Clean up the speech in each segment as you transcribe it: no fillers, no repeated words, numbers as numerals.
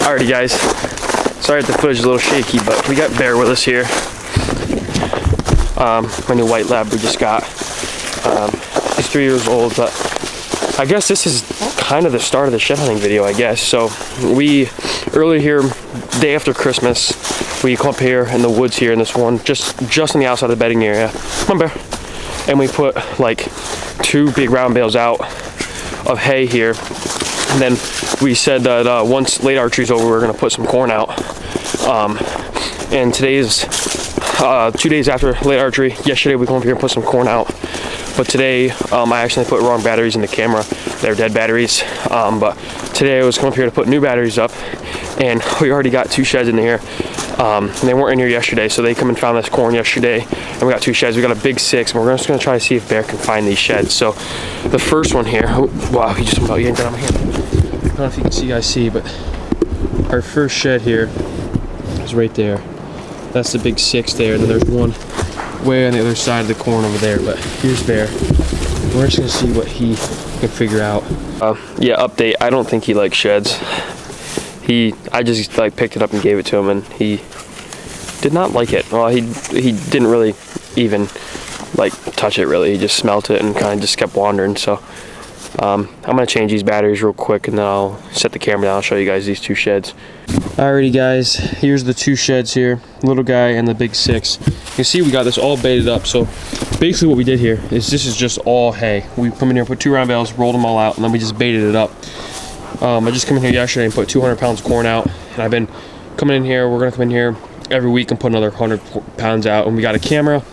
Alrighty guys, sorry if the footage is a little shaky, but we got Bear with us here. My new white lab we just got. He's 3 years old, but I guess this is kind of the start of the shed hunting video, I guess. So we, earlier here, day after Christmas, we come up here in the woods here in this one, just on the outside of the bedding area. Come on, Bear. And we put like 2 big round bales out of hay here. And then we said that once late archery's over, we're gonna put some corn out. And today is 2 days after late archery. Yesterday we come up here and put some corn out. But today, I actually put wrong batteries in the camera. They're dead batteries. But today I was coming up here to put new batteries up, and we already got 2 sheds in here. And they weren't in here yesterday, so they come and found this corn yesterday, and we got 2 sheds. We got a big 6, and we're just gonna try to see if Bear can find these sheds. So the first one here, oh, wow, he just about yanked it out of my hand. I don't know if you guys see, but our first shed here is right there. That's the big 6 there, and then there's one way on the other side of the corn over there. But here's Bear. We're just gonna see what he can figure out. Yeah, update. I don't think he likes sheds. I just like picked it up and gave it to him, and he did not like it. Well, he didn't really even like touch it really. He just smelt it and kind of just kept wandering. So I'm gonna change these batteries real quick, and then I'll set the camera down. I'll show you guys these 2 sheds. Alrighty guys, here's the 2 sheds here, little guy and the big 6. You can see we got this all baited up. So basically what we did here is this is just all hay. We come in here, put 2 round bales, rolled them all out, and then we just baited it up. I just come in here yesterday and put 200 pounds of corn out, and I've been coming in here. We're gonna come in here every week and put another 100 pounds out, and we got a camera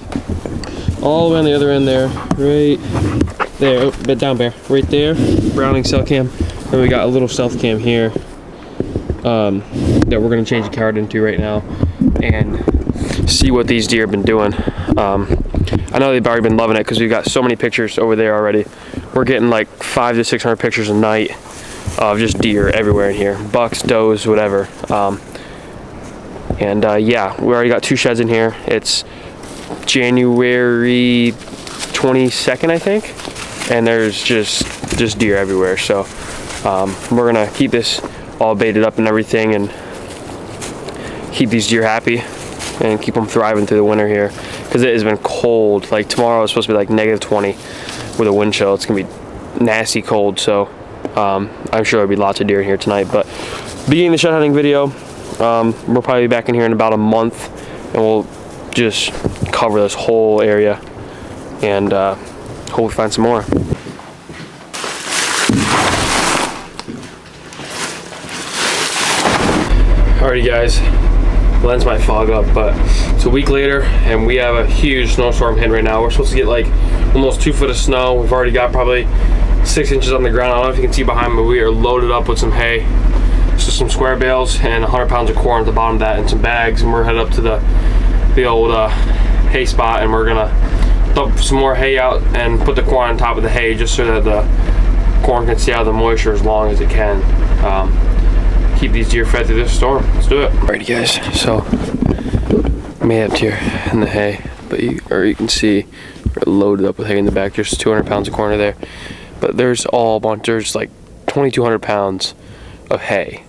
all the way on the other end there, right there. Oh, bed down, Bear. Right there, Browning cell cam. And we got a little stealth cam here that we're gonna change the card into right now and see what these deer have been doing. I know they've already been loving it because we've got so many pictures over there already. We're getting like 500 to 600 pictures a night of just deer everywhere in here, bucks, does, whatever. Yeah, we already got 2 sheds in here. It's January 22nd, I think, and there's just deer everywhere. So we're gonna keep this all baited up and everything, and keep these deer happy and keep them thriving through the winter here, because it has been cold. Like tomorrow is supposed to be like -20 with a wind chill. It's gonna be nasty cold. So I'm sure there'll be lots of deer in here tonight. But beginning the shed hunting video, we'll probably be back in here in about a month, and we'll just cover this whole area and hopefully find some more. Alrighty guys, lens might fog up, but it's a week later and we have a huge snowstorm hitting right now. We're supposed to get like almost 2 foot of snow. We've already got probably 6 inches on the ground. I don't know if you can see behind me, but we are loaded up with some hay. So some square bales and 100 pounds of corn at the bottom of that, and some bags, and we're headed up to the old hay spot, and we're gonna dump some more hay out and put the corn on top of the hay, just so that the corn can stay out of the moisture as long as it can. Keep these deer fed through this storm. Let's do it. Alrighty guys, so made up here in the hay, but you can see we're loaded up with hay in the back. There's 200 pounds of corn there, but there's there's like 2,200 pounds of hay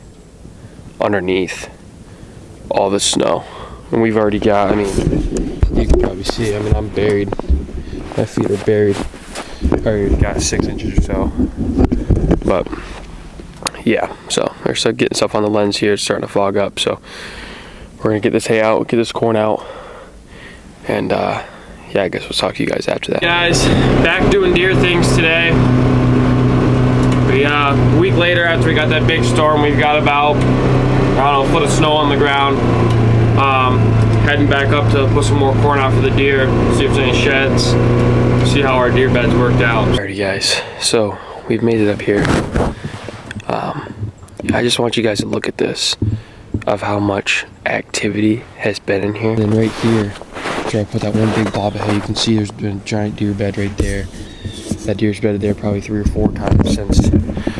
underneath all the snow. And we've already got, I mean, you can probably see, I mean, I'm buried. My feet are buried. I already got 6 inches or so. But yeah, so they're still getting stuff on the lens here. It's starting to fog up. So we're gonna get this hay out, get this corn out, and yeah, I guess we'll talk to you guys after that. Guys, back doing deer things today. A week later, after we got that big storm, we've got about, I don't know, a foot of snow on the ground. Heading back up to put some more corn out for the deer, see if there's any sheds, see how our deer beds worked out. Alrighty guys, so we've made it up here. I just want you guys to look at this, of how much activity has been in here. And then right here, where I put that one big blob of hay, you can see there's been a giant deer bed right there. That deer's bedded there probably 3 or 4 times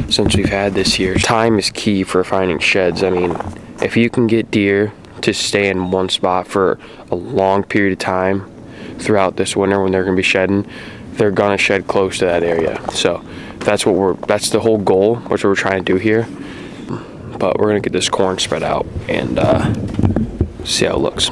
since we've had this year. Time is key for finding sheds. I mean, if you can get deer to stay in one spot for a long period of time throughout this winter when they're going to be shedding, they're going to shed close to that area. So that's the whole goal, which we're trying to do here. but we're gonna get this corn spread out and see how it looks.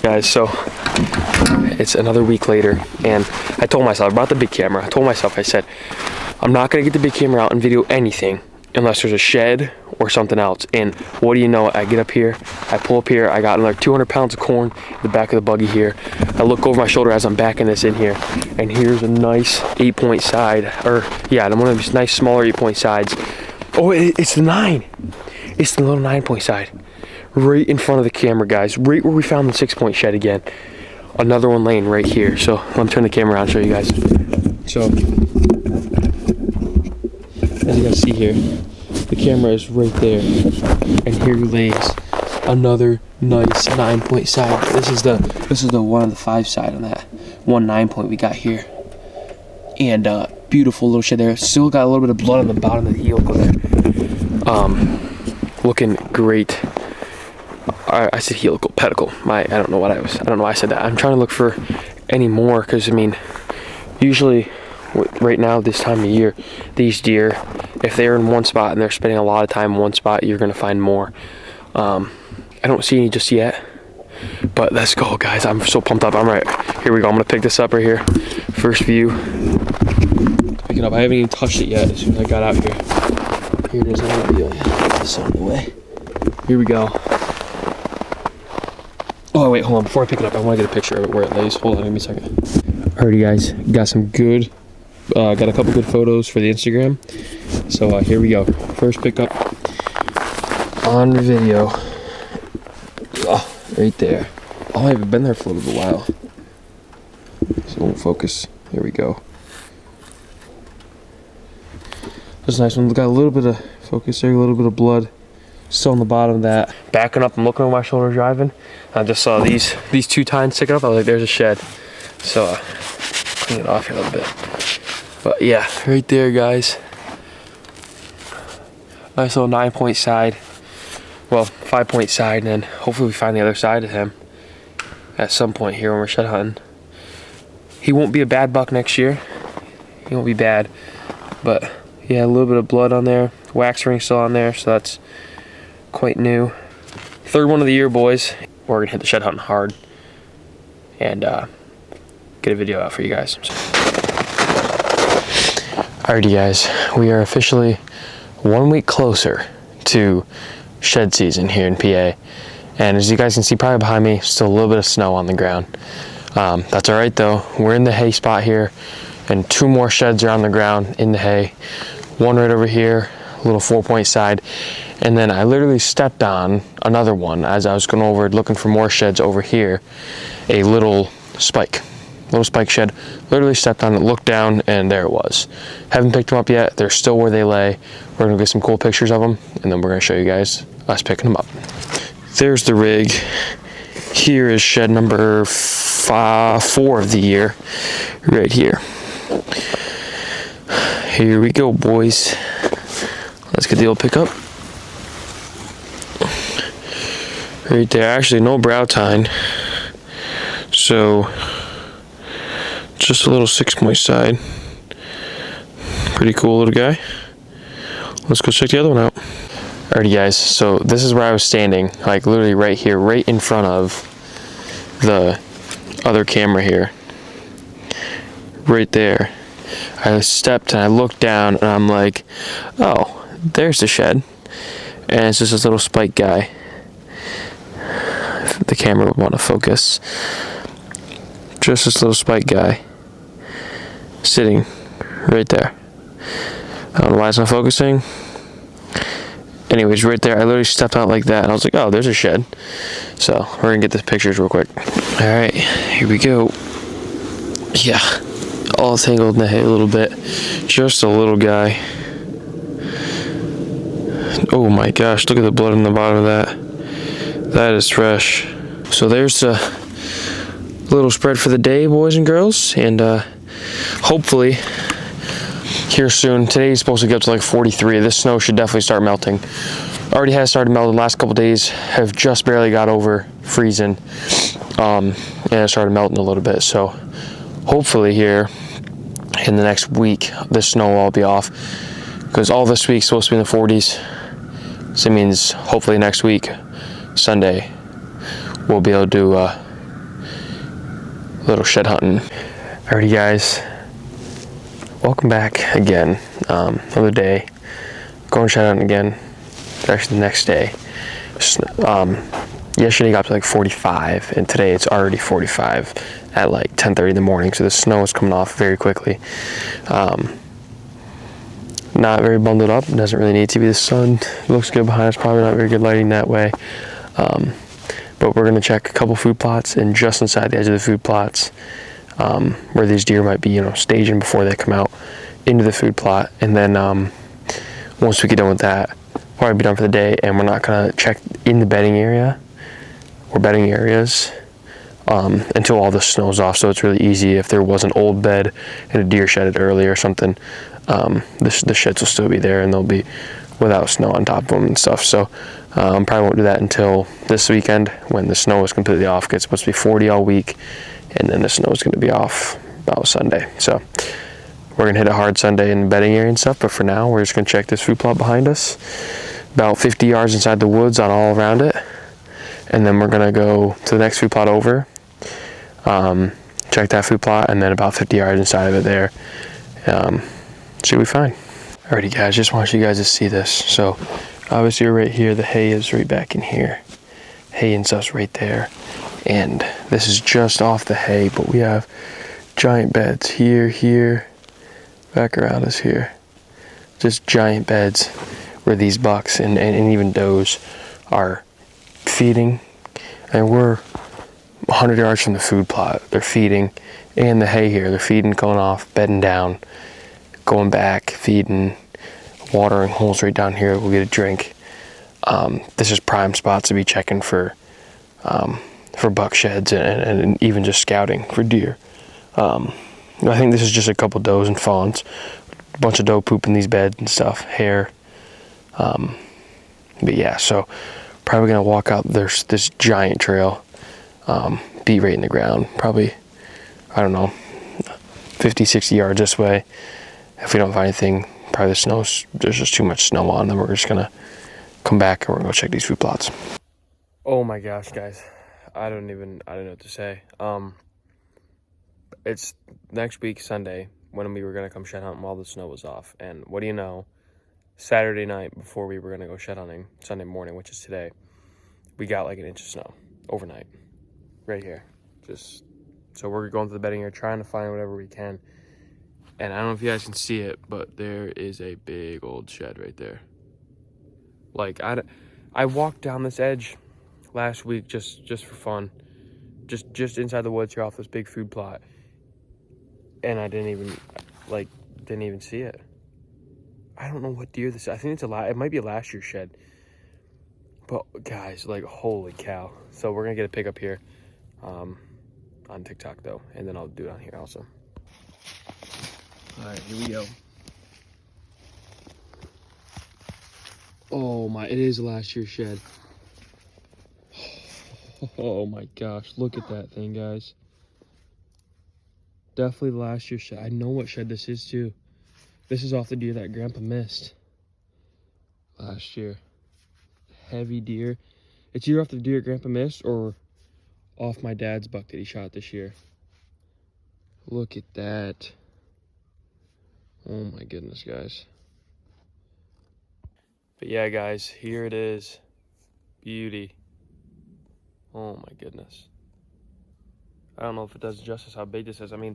Guys, so it's another week later, and I told myself, I brought the big camera. I told myself, I said, I'm not gonna get the big camera out and video anything unless there's a shed or something else. And what do you know? I get up here, I pull up here, I got another 200 pounds of corn in the back of the buggy here. I look over my shoulder as I'm backing this in here, and here's a nice 8-point side, or yeah, one of these nice smaller 8-point sides. Oh, it's the 9. It's the little 9-point side. Right in front of the camera, guys, right where we found the 6-point shed again. Another one laying right here. So let me turn the camera around and show you guys. So as you guys see here, the camera is right there, and here lays another nice 9-point side. This is the 1 on the 5 side on that 1 9-point we got here, and beautiful little shed there. Still got a little bit of blood on the bottom of the helical there. Looking great. I said helical, pedicle. I don't know why I said that. I'm trying to look for any more, because I mean, usually right now this time of year, these deer, if they're in one spot and they're spending a lot of time in one spot, you're gonna find more. I don't see any just yet, but let's go, guys. I'm so pumped up. I'm right here. We go. I'm gonna pick this up right here. First view. Pick it up. I haven't even touched it yet. As soon as I got out here. Here it is. I'm gonna get this out of the way. Here we go. Oh wait, hold on, before I pick it up, I want to get a picture of it where it lays. Hold on, give me a second. Alrighty guys, got some good, got a couple good photos for the Instagram. So here we go. First pickup on video. Oh, right there. Oh, I haven't been there for a little while. So it won't focus. Here we go. That's a nice one. Got a little bit of focus there, a little bit of blood. Still on the bottom of that. Backing up, I'm looking over my shoulder driving. I just saw these 2 tines sticking up. I was like, there's a shed. So clean it off here a little bit. But yeah, right there, guys. Nice little 9-point side. Well, 5-point side, and then hopefully we find the other side of him at some point here when we're shed hunting. He won't be a bad buck next year. He won't be bad. But yeah, a little bit of blood on there. Wax ring still on there, so that's quite new. 3rd one of the year, boys. We're gonna hit the shed hunting hard and get a video out for you guys. Alrighty guys, we are officially 1 week closer to shed season here in PA, and as you guys can see probably behind me, still a little bit of snow on the ground. That's alright though. We're in the hay spot here, and 2 more sheds are on the ground in the hay. One right over here, a little 4-point side, and then I literally stepped on another one as I was going over looking for more sheds over here. A little spike shed. Literally stepped on it, looked down, and there it was. Haven't picked them up yet. They're still where they lay. We're gonna get some cool pictures of them, and then we're gonna show you guys us picking them up. There's the rig. Here is shed number 4 of the year, right here. Here we go, boys. Let's get the old pickup. Right there, actually no brow tine. So, just a little 6-point side. Pretty cool little guy. Let's go check the other one out. Alrighty guys, so this is where I was standing, like literally right here, right in front of the other camera here. Right there. I stepped and I looked down and I'm like, oh, there's the shed. And it's just this little spike guy. If the camera would want to focus. Just this little spike guy. Sitting right there. I don't know why it's not focusing. Anyways, right there, I literally stepped out like that and I was like, oh, there's a shed. So we're gonna get the pictures real quick. Alright, here we go. Yeah, all tangled in the hay a little bit. Just a little guy. Oh my gosh, look at the blood on the bottom of that. That is fresh. So there's a little spread for the day, boys and girls, and hopefully here soon. Today's supposed to get up to like 43. This snow should definitely start melting. Already has started melting. The last couple days have just barely got over freezing, and it started melting a little bit. So hopefully here in the next week, this snow will all be off, because all this week's supposed to be in the 40s. So it means hopefully next week, Sunday, we'll be able to do a little shed hunting. Alrighty guys, welcome back again. Another day, going shed hunting again. It's actually the next day. Yesterday got up to like 45, and today it's already 45 at like 10:30 in the morning. So the snow is coming off very quickly. Not very bundled up. It doesn't really need to be. The sun looks good behind us. Probably not very good lighting that way. But we're gonna check a couple food plots, and just inside the edge of the food plots, where these deer might be, staging before they come out into the food plot. And then once we get done with that, probably be done for the day. And we're not gonna check in the bedding area or bedding areas until all the snow's off. So it's really easy if there was an old bed and a deer shedded early or something. The sheds will still be there, and they'll be without snow on top of them and stuff. So probably won't do that until this weekend, when the snow is completely off. It's supposed to be 40 all week, and then the snow is going to be off about Sunday. So we're going to hit a hard Sunday in the bedding area and stuff. But for now, we're just going to check this food plot behind us, about 50 yards inside the woods on all around it. And then we're going to go to the next food plot over, check that food plot, and then about 50 yards inside of it there, should be fine. Alrighty guys, just want you guys to see this. So obviously we're right here, the hay is right back in here. Hay and stuff's right there. And this is just off the hay, but we have giant beds here, back around us here. Just giant beds where these bucks and even does are feeding. And we're 100 yards from the food plot. They're feeding. And the hay here, they're feeding, going off, bedding down, going back, feeding, watering holes right down here. We'll get a drink. This is prime spots to be checking for buck sheds and even just scouting for deer. I think this is just a couple does and fawns, a bunch of doe poop in these beds and stuff, hair. But yeah, so probably gonna walk out. There's this giant trail, be right in the ground, probably, I don't know, 50, 60 yards this way. If we don't find anything, probably there's just too much snow on them. We're just gonna come back and we're gonna go check these food plots. Oh my gosh, guys. I don't know what to say. It's next week, Sunday, when we were gonna come shed hunting while the snow was off. And what do you know? Saturday night, before we were gonna go shed hunting, Sunday morning, which is today, we got like an inch of snow overnight. Right here. So we're going to the bedding area, trying to find whatever we can. And I don't know if you guys can see it, but there is a big old shed right there. Like, I walked down this edge last week just for fun. Just inside the woods here off this big food plot. And I didn't even see it. I don't know what deer this is. I think it might be a last year's shed. But guys, like, holy cow. So we're gonna get a pickup here on TikTok though, and then I'll do it on here also. All right, here we go. Oh my, it is last year's shed. Oh my gosh, look at that thing, guys. Definitely last year's shed. I know what shed this is too. This is off the deer that Grandpa missed last year. Heavy deer. It's either off the deer Grandpa missed or off my dad's buck that he shot this year. Look at that. Oh my goodness, guys. But yeah, guys, here it is. Beauty. Oh my goodness. I don't know if it does justice how big this is. I mean,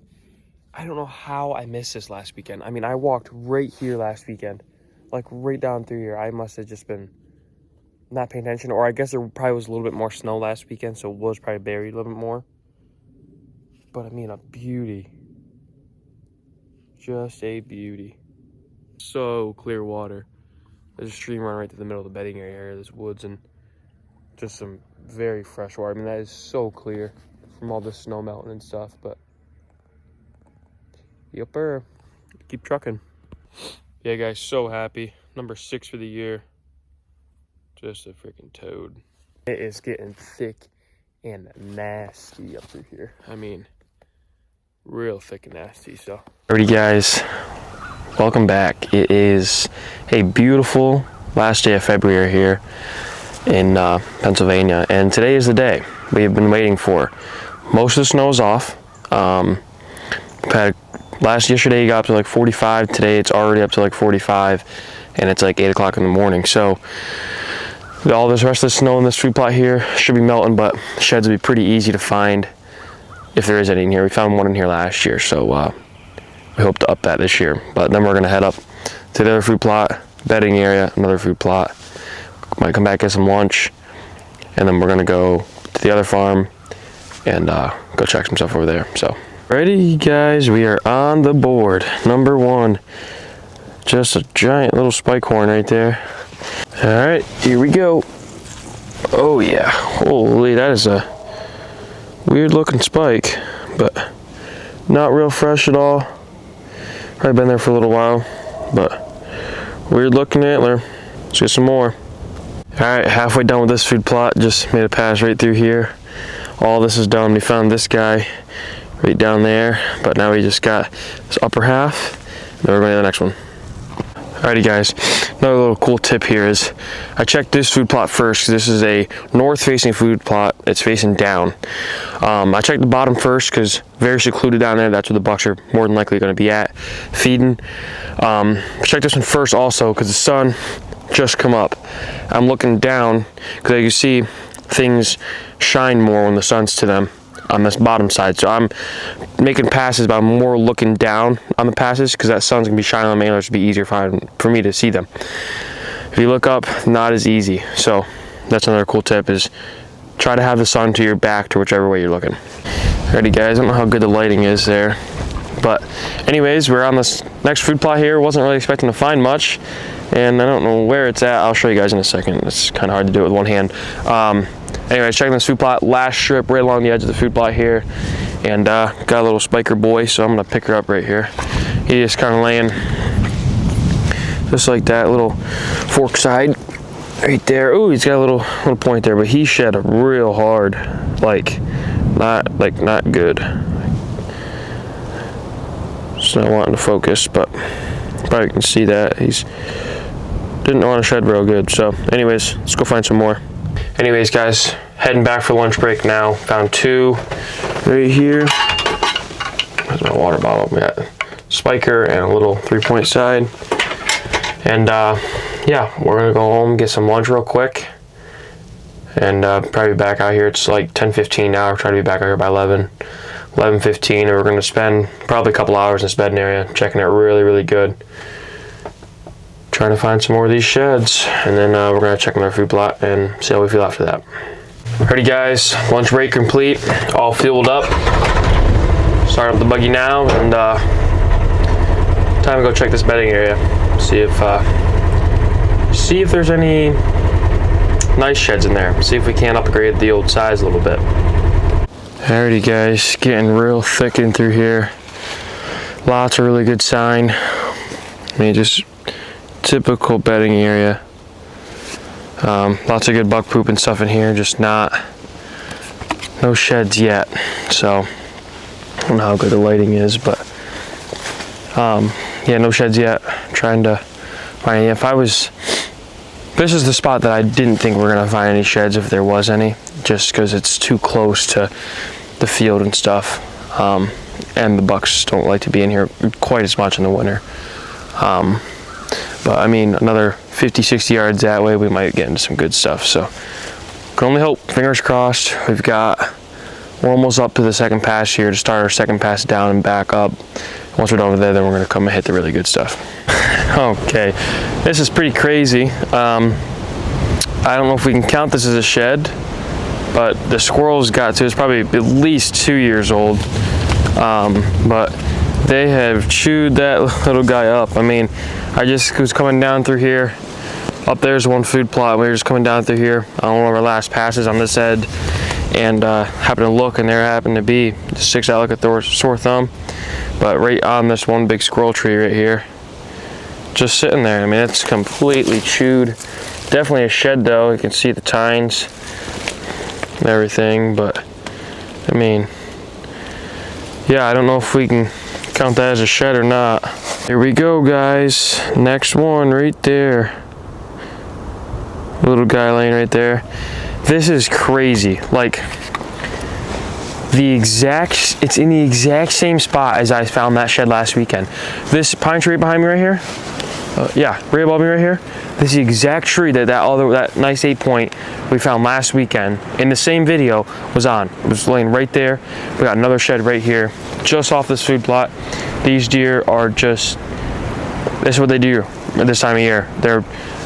I don't know how I missed this last weekend. I mean, I walked right here last weekend. Like right down through here. I must have just been not paying attention. Or I guess there probably was a little bit more snow last weekend, so it was probably buried a little bit more. But I mean, a beauty. Just a beauty. So clear water. There's a stream running right through the middle of the bedding area. There's woods and just some very fresh water. I mean, that is so clear from all the snow melting and stuff. But yepper, keep trucking. Yeah, guys, so happy. Number 6 for the year. Just a freaking toad. It is getting thick and nasty up through here. I mean, real thick and nasty. So, alrighty, guys, welcome back. It is a beautiful last day of February here in Pennsylvania, and today is the day we have been waiting for. Most of the snow is off. Yesterday it got up to like 45. Today it's already up to like 45, and it's like 8 o'clock in the morning. So all this rest of the snow in this food plot here should be melting, but sheds will be pretty easy to find if there is any in here. We found one in here last year, so we hope to up that this year. But then we're gonna head up to the other food plot, bedding area, another food plot. Might come back, get some lunch, and then we're gonna go to the other farm and go check some stuff over there. So, ready, guys, we are on the board. Number 1, just a giant little spike horn right there. All right, here we go. Oh yeah, holy, that is a weird looking spike, but not real fresh at all. Probably been there for a little while, but weird looking antler. Let's get some more. All right, halfway done with this food plot. Just made a pass right through here. All this is done. We found this guy right down there, but now we just got this upper half. Then we're going to the next one. Alrighty, guys, another little cool tip here is I checked this food plot first. This is a north-facing food plot. It's facing down. I checked the bottom first because very secluded down there. That's where the bucks are more than likely going to be at feeding. Check this one first also because the sun just come up. I'm looking down because you see things shine more when the sun's to them on this bottom side. So I'm making passes, but I'm more looking down on the passes because that sun's gonna be shining on the antlers to be easier for me to see them. If you look up, not as easy. So that's another cool tip is try to have the sun to your back to whichever way you're looking. Alrighty, guys, I don't know how good the lighting is there, but anyways, we're on this next food plot here. Wasn't really expecting to find much, and I don't know where it's at. I'll show you guys in a second. It's kind of hard to do it with one hand. Anyways, checking this food plot, last strip right along the edge of the food plot here, and got a little spiker boy, so I'm gonna pick her up right here. He is kind of laying just like that, little fork side right there. Oh, he's got a little point there, but he shed real hard, not good. Just not wanting to focus, but probably can see that he's didn't want to shed real good. So anyways, let's go find some more. Anyways, guys, heading back for lunch break now. Found 2 right here. There's my water bottle. We got spiker and a little 3-point side. And yeah, we're gonna go home, get some lunch real quick, and probably be back out here. It's like 10:15 now. We're trying to be back out here by 11:15, and we're gonna spend probably a couple hours in this bedding area, checking it really good. Trying to find some more of these sheds, and then we're gonna check another food plot and see how we feel after that. Alrighty, guys, lunch break complete, all fueled up. Start up the buggy now, and time to go check this bedding area. See if there's any nice sheds in there. See if we can upgrade the old size a little bit. Alrighty, guys, getting real thick in through here. Lots of really good sign. I mean, just typical bedding area. Lots of good buck poop and stuff in here, just no sheds yet. So I don't know how good the lighting is, but yeah, no sheds yet. Trying to find, this is the spot that I didn't think we were gonna find any sheds if there was any, just because it's too close to the field and stuff. And the bucks don't like to be in here quite as much in the winter. But I mean, another 50-60 yards that way, we might get into some good stuff. So can only hope, fingers crossed. We're almost up to the second pass here to start our second pass down and back up. Once we're done over there, then we're gonna come and hit the really good stuff. Okay, this is pretty crazy. I don't know if we can count this as a shed, but the squirrels got to, it's probably at least 2 years old. But they have chewed that little guy up. I mean, I just was coming down through here. Up there's one food plot. We were just coming down through here on one of our last passes on this end, and happened to look, and there happened to be, just sticks out like a sore thumb, but right on this one big squirrel tree right here. just sitting there. I mean, it's completely chewed. Definitely a shed though. You can see the tines and everything, but I mean, yeah, I don't know if we can count that as a shed or not. Here we go, guys. Next one right there. Little guy laying right there. This is crazy. Like, it's in the exact same spot as I found that shed last weekend. This pine tree behind me right here, yeah, right above me right here, this is the exact tree that nice 8-point we found last weekend in the same video was on. It was laying right there. We got another shed right here, just off this food plot. These deer are just, this is what they do at this time of year.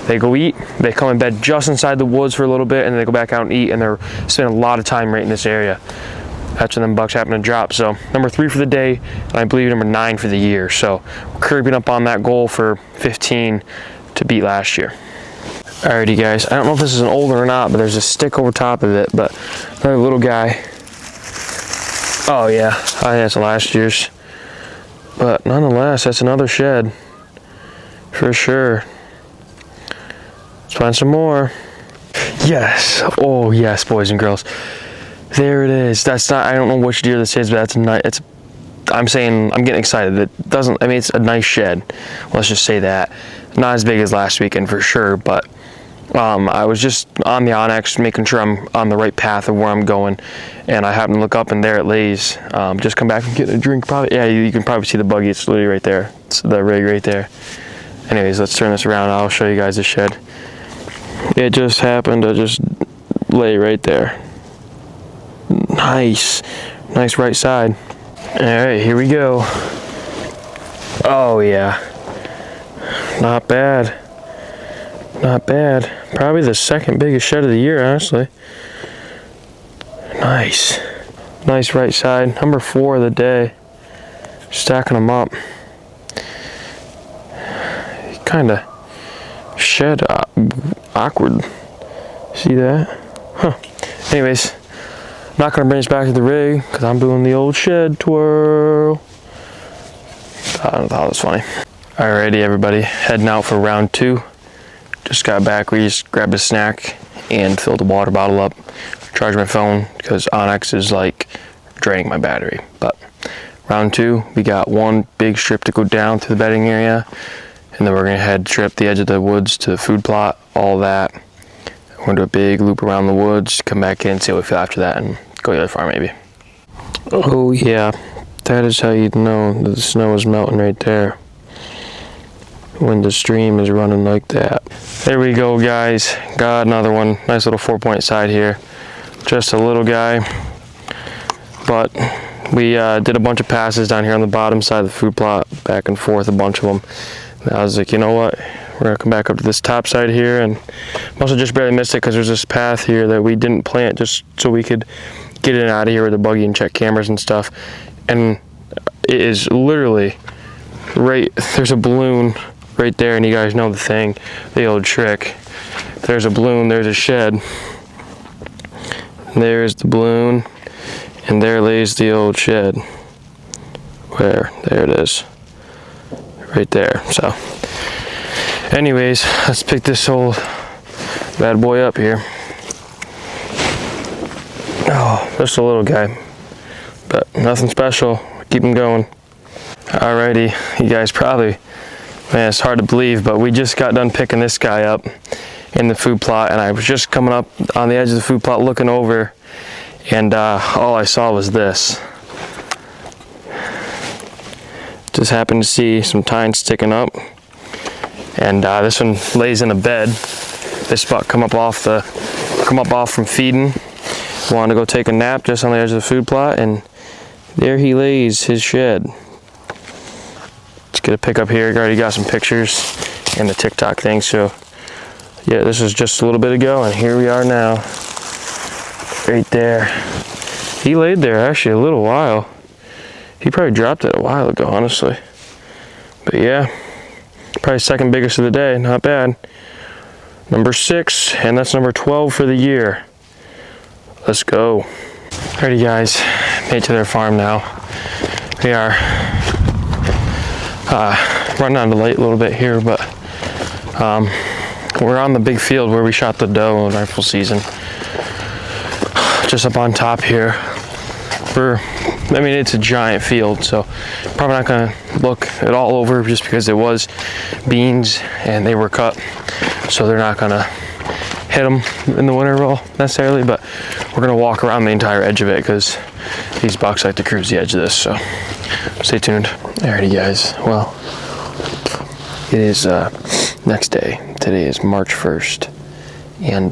They go eat, they come in bed just inside the woods for a little bit, and then they go back out and eat, and they're spending a lot of time right in this area. That's when them bucks happen to drop. So number 3 for the day, and I believe number 9 for the year. So we're creeping up on that goal for 15 to beat last year. Alrighty guys, I don't know if this is an old one or not, but there's a stick over top of it, but another little guy. Oh yeah, I think that's last year's. But nonetheless, that's another shed for sure. Let's find some more. Yes, oh yes, boys and girls. There it is. That's not, I don't know which deer this is, but that's nice. I'm getting excited. It doesn't, I mean, it's a nice shed. Let's just say that. Not as big as last weekend for sure, but I was just on the Onyx making sure I'm on the right path of where I'm going, and I happened to look up and there it lays. Just come back from getting a drink probably. Yeah, you can probably see the buggy. It's literally right there. It's the rig right there. Anyways, let's turn this around. I'll show you guys the shed. It just happened to just lay right there. Nice right side. All right, here we go. Oh yeah, not bad. Probably the second biggest shed of the year, honestly. Nice right side. Number 4 of the day. Stacking them up. Kind of shed awkward. See that? Huh. Anyways, I'm not gonna bring this back to the rig because I'm doing the old shed twirl. I thought it was funny. Alrighty, everybody, heading out for round 2. Just got back. We just grabbed a snack and filled the water bottle up. Charged my phone because Onyx is like draining my battery. But round 2, we got one big strip to go down to the bedding area, and then we're gonna head straight up the edge of the woods to the food plot. All that. We're gonna do a big loop around the woods, come back in, see how we feel after that, and go to the other farm maybe. Oh yeah, that is how you know that the snow is melting right there. When the stream is running like that. There we go, guys. Got another one. Nice little 4-point side here. Just a little guy. But we did a bunch of passes down here on the bottom side of the food plot, back and forth, a bunch of them. And I was like, you know what? We're gonna come back up to this top side here, and also just barely missed it because there's this path here that we didn't plant just so we could get in and out of here with the buggy and check cameras and stuff. And it is literally right, there's a balloon right there, and you guys know the thing, the old trick. There's a balloon, there's a shed. There's the balloon, and there lays the old shed. Where? There it is. Right there. So, anyways, let's pick this old bad boy up here. Oh, just a little guy, but nothing special. Keep him going. Alrighty, you guys probably, man, it's hard to believe, but we just got done picking this guy up in the food plot, and I was just coming up on the edge of the food plot looking over, and all I saw was this. Just happened to see some tines sticking up, and this one lays in a bed. This spot come up off from feeding. Wanted to go take a nap just on the edge of the food plot, and there he lays, his shed. Let's get a pic up here. I already got some pictures and the TikTok thing, so yeah, this was just a little bit ago, and here we are now. Right there. He laid there actually a little while. He probably dropped it a while ago, honestly. But yeah, probably second biggest of the day, not bad. Number 6, and that's number 12 for the year. Let's go. Alrighty guys, made it to their farm now. We are running out of light a little bit here, but we're on the big field where we shot the doe in rifle season. Just up on top here. I mean, it's a giant field, so probably not gonna look it all over just because it was beans and they were cut, so they're not gonna hit them in the winter roll necessarily, but we're gonna walk around the entire edge of it because these bucks like to cruise the edge of this, so stay tuned. Alrighty guys, well, it is next day. Today is March 1st, and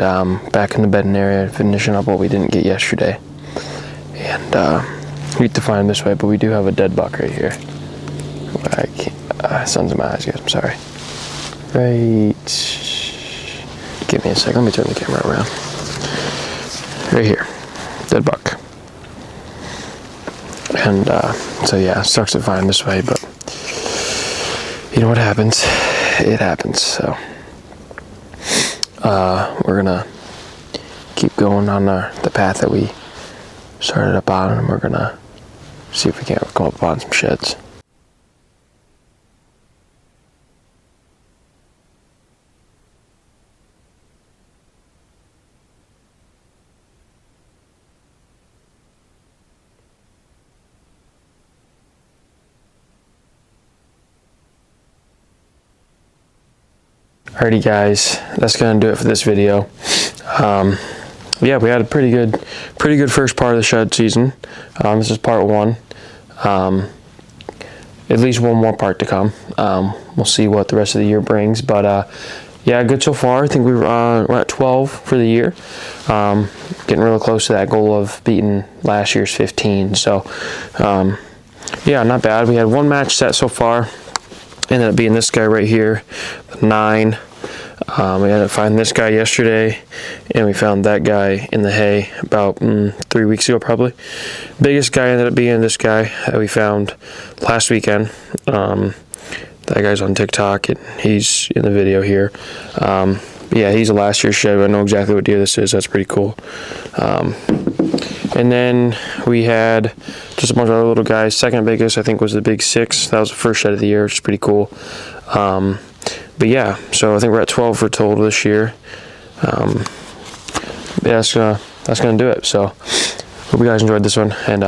back in the bedding area finishing up what we didn't get yesterday. And you have to find this way, but we do have a dead buck right here. I can't, sun's in my eyes, guys, I'm sorry. Right, give me a second, let me turn the camera around. Right here, dead buck. And so yeah, it sucks to find this way, but you know what happens? It happens, so. We're gonna keep going on the path that we started up on, and we're gonna see if we can't come up on some sheds. Alrighty guys, that's gonna do it for this video. Yeah, we had a pretty good first part of the shed season. This is part one. At least one more part to come. We'll see what the rest of the year brings, but yeah, good so far. I think we're at 12 for the year. Getting real close to that goal of beating last year's 15. So yeah, not bad. We had one match set so far. Ended up being this guy right here, 9. We ended up finding this guy yesterday, and we found that guy in the hay about 3 weeks ago probably. Biggest guy ended up being this guy that we found last weekend. That guy's on TikTok, and he's in the video here. Yeah, he's a last year's shed. I know exactly what deer this is. That's pretty cool. And then we had just a bunch of other little guys. Second biggest, I think, was the big 6. That was the first shed of the year, which is pretty cool. But yeah, so I think we're at 12 for total this year. Yeah, that's gonna do it. So hope you guys enjoyed this one, and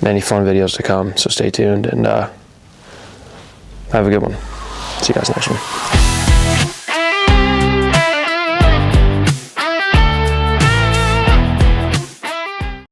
many fun videos to come. So stay tuned, and have a good one. See you guys next one.